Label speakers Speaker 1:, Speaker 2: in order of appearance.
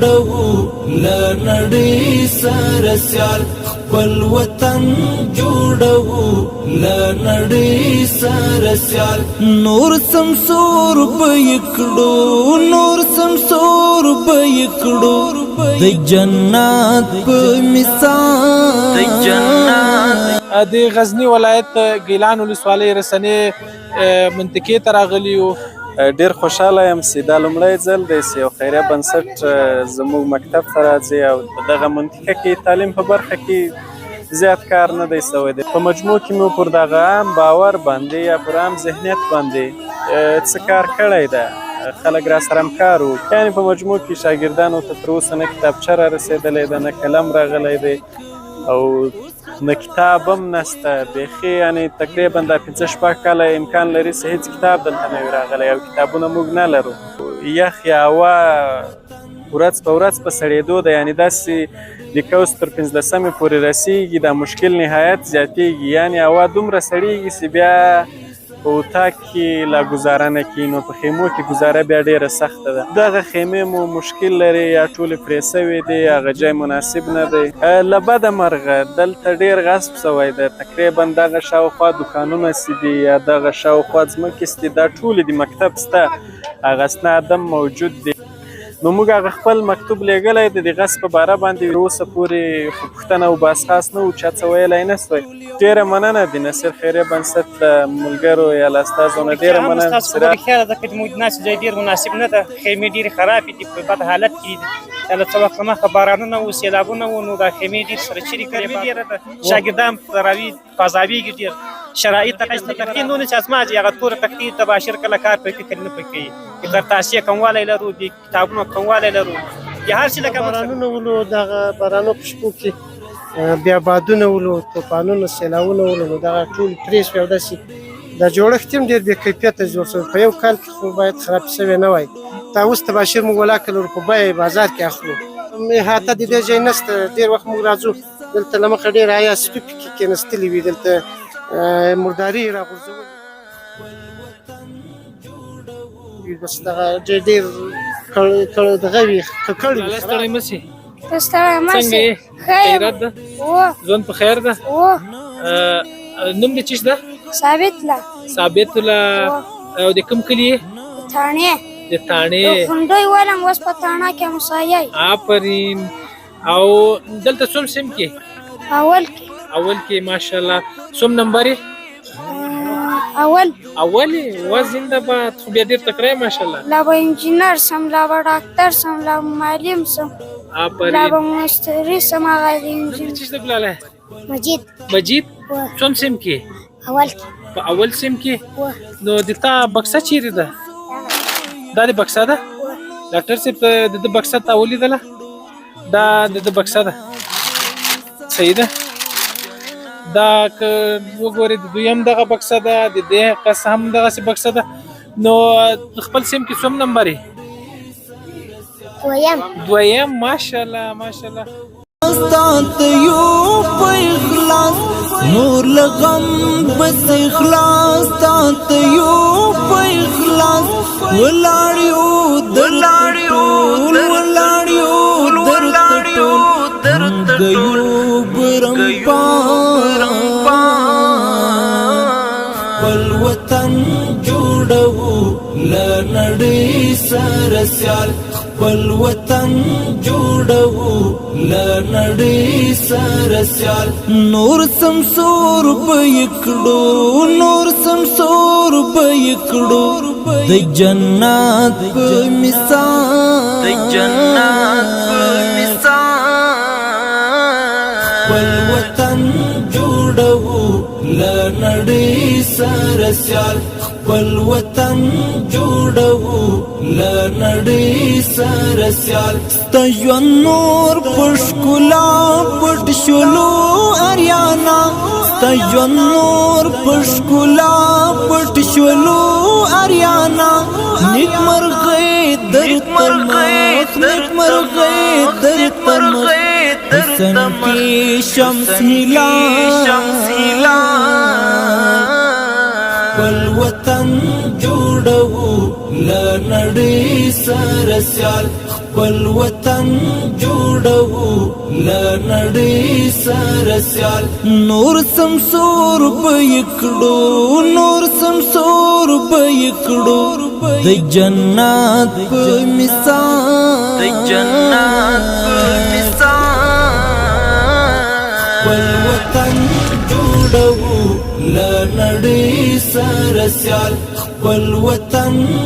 Speaker 1: جوړو لنړۍ سره سیال خپل وطن جوړو لنړۍ سره سیال نور سمسور بېکړو نور سمسور بېکړو د جنت په مثال د جنت
Speaker 2: د غزنی ولایت ګیلان ولسوالۍ رسنۍ منطقې ته راغلي یو.
Speaker 3: ډیر خوشاله یم چې دا لومړی ځل دی چې یو خیریه بنسټ زموږ مکتب ته راځي او په دغه منطقه کې تعلیم په برخه کې زیات کار نه دی سوی دی. په مجموع کې مو پر دغه عام باور باندې یا پر عام ذهنیت باندې څه کار کړی ده، خلک را سره همکار وو. یعنې په مجموع کې شاګردانو ته تر اوسه نه کتابچه را رسېدلی ده، نه قلم راغلی دی او نه کتاب هم نسته. بیخي یعنې تقریبا دا 5-6 کاله امکان لري چې هېڅ کتاب دلته نه وي راغلی او کتابونه موږ نه لرو. یخ یا هوا ورځ په ورځ په سړېدو ده، یعنې داسې لیکه اوس تر 15مې پورې رسېږي، دا مشکل نهایت زیاتېږي. یعنې هوا دومره سړېږي چې بیا په اتاق کې لا ګزاره نه کېږي، نو په خیمو کې ګزاره بیا ډېره سخته ده. دغه خیمې مو مشکل لري یا ټولې پرې سوې دي، هغه ځای مناسب نه دی. له بده مرغه دلته ډېر غصب سوی ده. تقریبا دغه شاوخوا دوکانونه چې دي یا دغه شاوخوا ځمکې چې دي دا ټولې د مکتب شته، هغه اسناد هم موجود دي. نو موږ هغه خپل مکتوب لیږلی دی د غصب په باره باندې، اوسه پورې خو پوښتنه او بحث خاص نه و، چا څه ویلی نه سوی. ډېره مننه د نصیر خیریه بنسټ له ملګرو یا له استازو نه ډېره مننه.
Speaker 4: ستاسو خبرې خیال ده چې موږ ناست ځای ډېر مناسب نه ده، خیمې ډېرې خرابې دي، په بد حالت کې دي. له څه وخته مخکې بارانونه وو، سیلابونه وو، نو دا خیمې ډېرې سره چیرې کړې ډېره ده. شاګردان راوي فضاویږي ډېر شرایط نشته. تقدیر نو چې اسما چې هغه توره تقدیر تباشر کله کار پکې کړي نه پکې د کارتاسیه کموالی لرو، د کتابونو کموالی لرو، یا هر څه لکه
Speaker 5: بارانونه ولو، دغه بارانو په شپو کې بیا بادونه ولو، طوفانونه، سیلاونه ولو، نو دغه ټول پرې شوي او داسې دا جوړښت هم ډېر بې کیفیته جوړ شوی. په یو کال کې خو باید خراب شوی نه وای. دا اوس تباشر موږ ولاکه لرو، په بیه بازار کې اخلو. احاطه د دې ځای نشته. ډېر وخت موږ راځو دلته له مخه ډېر حیا سپي پکې کېناستلي وي، دلته مرداري یې راغورځولي. بس دغه ډېر دغه وي ککړ وي.
Speaker 2: ستړی مه سې.
Speaker 6: څنګه
Speaker 2: یې؟ خیرات ده؟ ژوند په خیر ده؟ نوم دې څه ده؟ ثابت الله. او د کوم کلي یې؟ د تاڼې.
Speaker 6: خونډۍ ولم اوس په تاڼه کې مسایي.
Speaker 2: آفرین. او دلته څوم سیم کې؟ اول کې ماشاءالله. څوم نمبر یې؟ اول و زنده باد. خو بیا ډېر تکړه یې ماشاءالله.
Speaker 6: لا به انجینر سم، لا به ډاکټر سم، لا به معلم سم، لا به مستري سم. هغه د انجینر
Speaker 2: څه ده بلاله؟
Speaker 6: مجید.
Speaker 2: څوم سیم کې؟ په اول سیم کې. نو د تا بکسه چیرې ده؟ دا د بکسه ده؟ ډاکټر صاحب د بکسه تا ولیدله؟ دا د بکسه ده. صحیح ده. دا که وګورئ د دویم دغه بکسه ده، د دې کس هم دغسې بکسه ده. نو خپل سیم کې څوم نمبر یې؟ دویم. ماشاءالله ماشاءالله.
Speaker 1: ستانت یو په اخلاص نور لغم بس اخلاص ستانت یو په اخلاص ولاړیو دلاړیو درد گیو برم پا پل وطن جوړو لنړۍ سره سیال خپل وطن جوړو لنړۍ سره سیال نور سمسور بېکړو نور سمسور بېکړو د جنت په مثال خپل وطن جوړو لنړۍ سره سیال خپل وطن جوړو لنړۍ سره سیال ستا ژوند نور په ښکلا پټ شولو اریانا ستا ژوند نور په ښکلا پټ شولو اریانا نیکمرغۍ درته مخ نیکمرغۍ درته مخ حسن کی شمس هلال خپل وطن جوړو لنړۍ سره سیال خپل وطن جوړو لنړۍ سره سیال نور سمسور بېکړو نور سمسور بېکړو د جنت په مثال خپل وطن جوړو لنړۍ سره سیال خپل وطن